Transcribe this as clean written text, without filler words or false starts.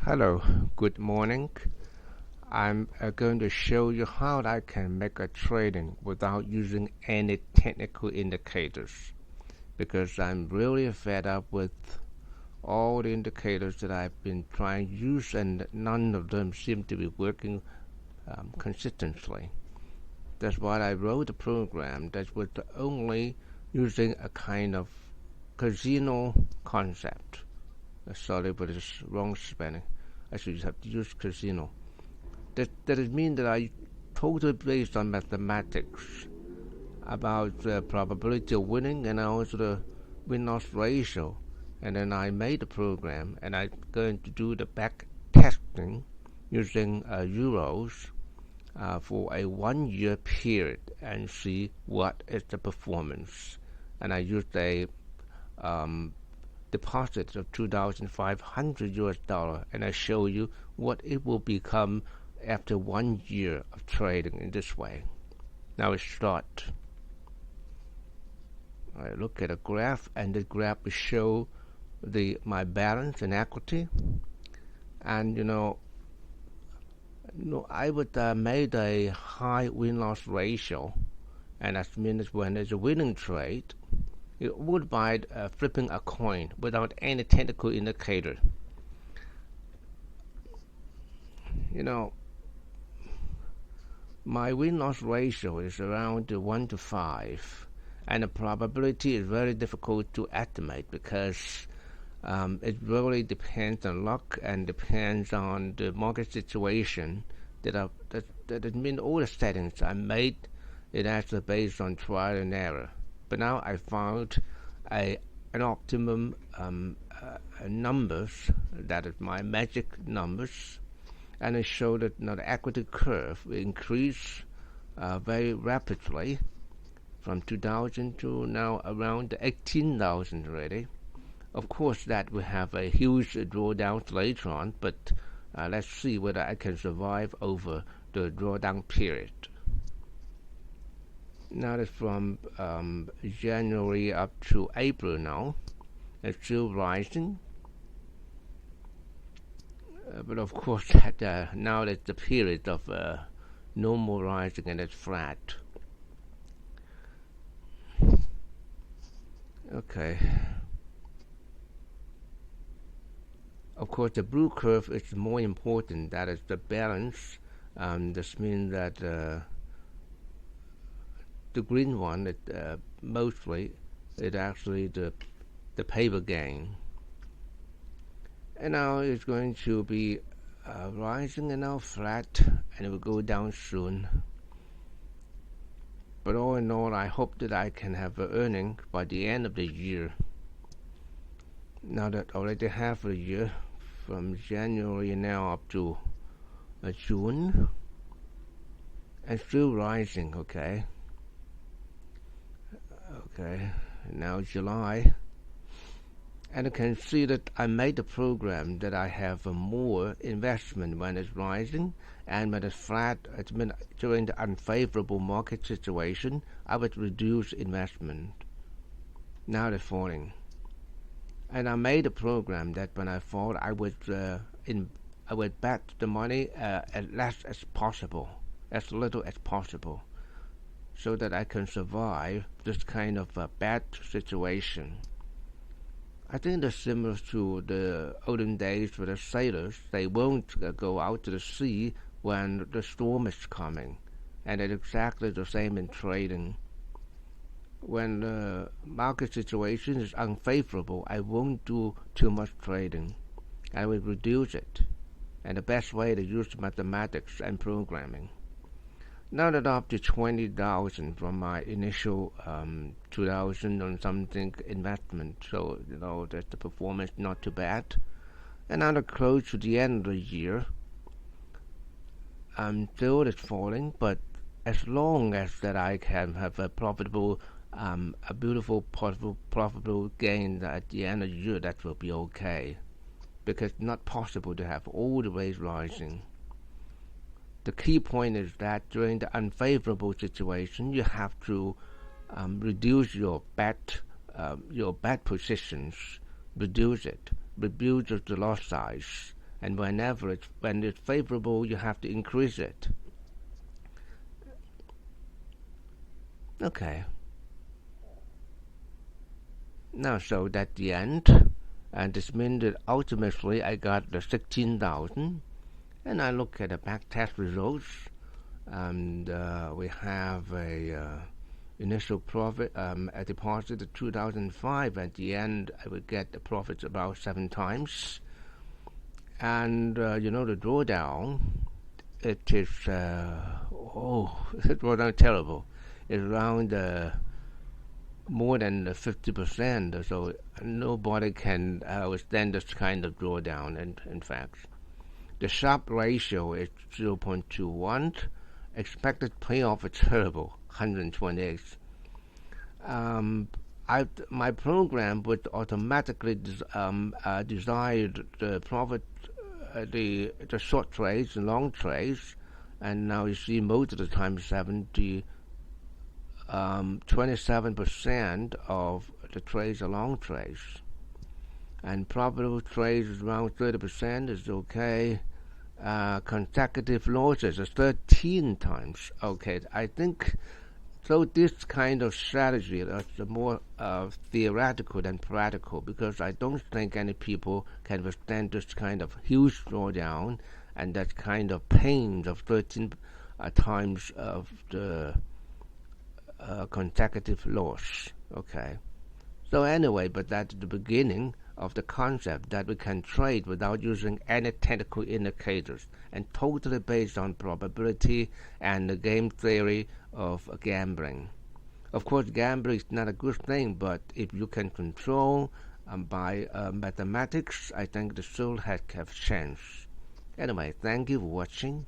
Hello, good morning. I'm going to show you how I can make a trading without using any technical indicators because I'm really fed up with all the indicators that I've been trying to use and none of them seem to be working consistently. That's why I wrote a program that was only using a kind of casino concept. Sorry, but it's wrong spelling. I should have to use casino. That means that I totally based on mathematics about the probability of winning and also the win-loss ratio. And then I made the program and I'm going to do the back testing using euros for a 1 year period and see what is the performance. And I used a deposit of 2,500 US dollar, and I show you what it will become after 1 year of trading in this way. Now we start. I look at a graph, and the graph will show my balance and equity. And I would made a high win-loss ratio, and that means when there's a winning trade, you would buy flipping a coin without any technical indicator. My win-loss ratio is around 1 to 5, and the probability is very difficult to estimate because it really depends on luck and depends on the market situation. That means all the settings I made, it actually based on trial and error. But now I found an optimum numbers, that is my magic numbers, and it showed that the equity curve will increase very rapidly from 2,000 to now around 18,000 already. Of course, that will have a huge drawdown later on, but let's see whether I can survive over the drawdown period. Now that's from January up to April now. It's still rising. But of course, now that's the period of normal rising and it's flat. Okay. Of course, the blue curve is more important. That is the balance. This means that the green one, mostly, it actually the paper gain. And now it's going to be rising and now flat, and it will go down soon. But all in all, I hope that I can have an earning by the end of the year. Now that already half a year, from January now up to June, and still rising, okay. Okay, now July, and you can see that I made a program that I have more investment when it's rising, and when it's flat, it's been during the unfavorable market situation, I would reduce investment. Now they're falling, and I made a program that when I fall, I would bet the money as less as possible, as little as possible, so that I can survive this kind of bad situation. I think that's similar to the olden days for the sailors. They won't go out to the sea when the storm is coming. And it's exactly the same in trading. When the market situation is unfavorable, I won't do too much trading. I will reduce it. And the best way to use mathematics and programming. Now that up to 20,000 from my initial 2,000 and something investment, so that the performance not too bad. And now that close to the end of the year, still it's falling, but as long as that I can have a profitable, a beautiful profitable gain at the end of the year, that will be okay, because it's not possible to have all the ways rising. The key point is that during the unfavorable situation, you have to reduce your bet positions, reduce the loss size, and when it's favorable, you have to increase it. Okay. Now, so at the end, and this means that ultimately I got the 16,000, and I look at the back test results, and we have a initial profit, a deposit of 2005. At the end, I would get the profits about 7 times, and the drawdown, it is the drawdown terrible. It's around more than 50%, so nobody can withstand this kind of drawdown. And in fact, the Sharpe ratio is 0.21. Expected payoff is terrible, 128. My program would automatically decide the profit, the short trades and long trades, and now you see most of the time 27% of the trades are long trades, and profitable trades is around 30% is okay. Consecutive losses is 13 times. Okay, I think so. This kind of strategy is more theoretical than practical, because I don't think any people can withstand this kind of huge drawdown and that kind of pain of 13 times of the consecutive loss. Okay. So anyway, but that's the beginning of the concept that we can trade without using any technical indicators, and totally based on probability and the game theory of gambling. Of course, gambling is not a good thing, but if you can control by mathematics, I think the soul has chance. Anyway, thank you for watching.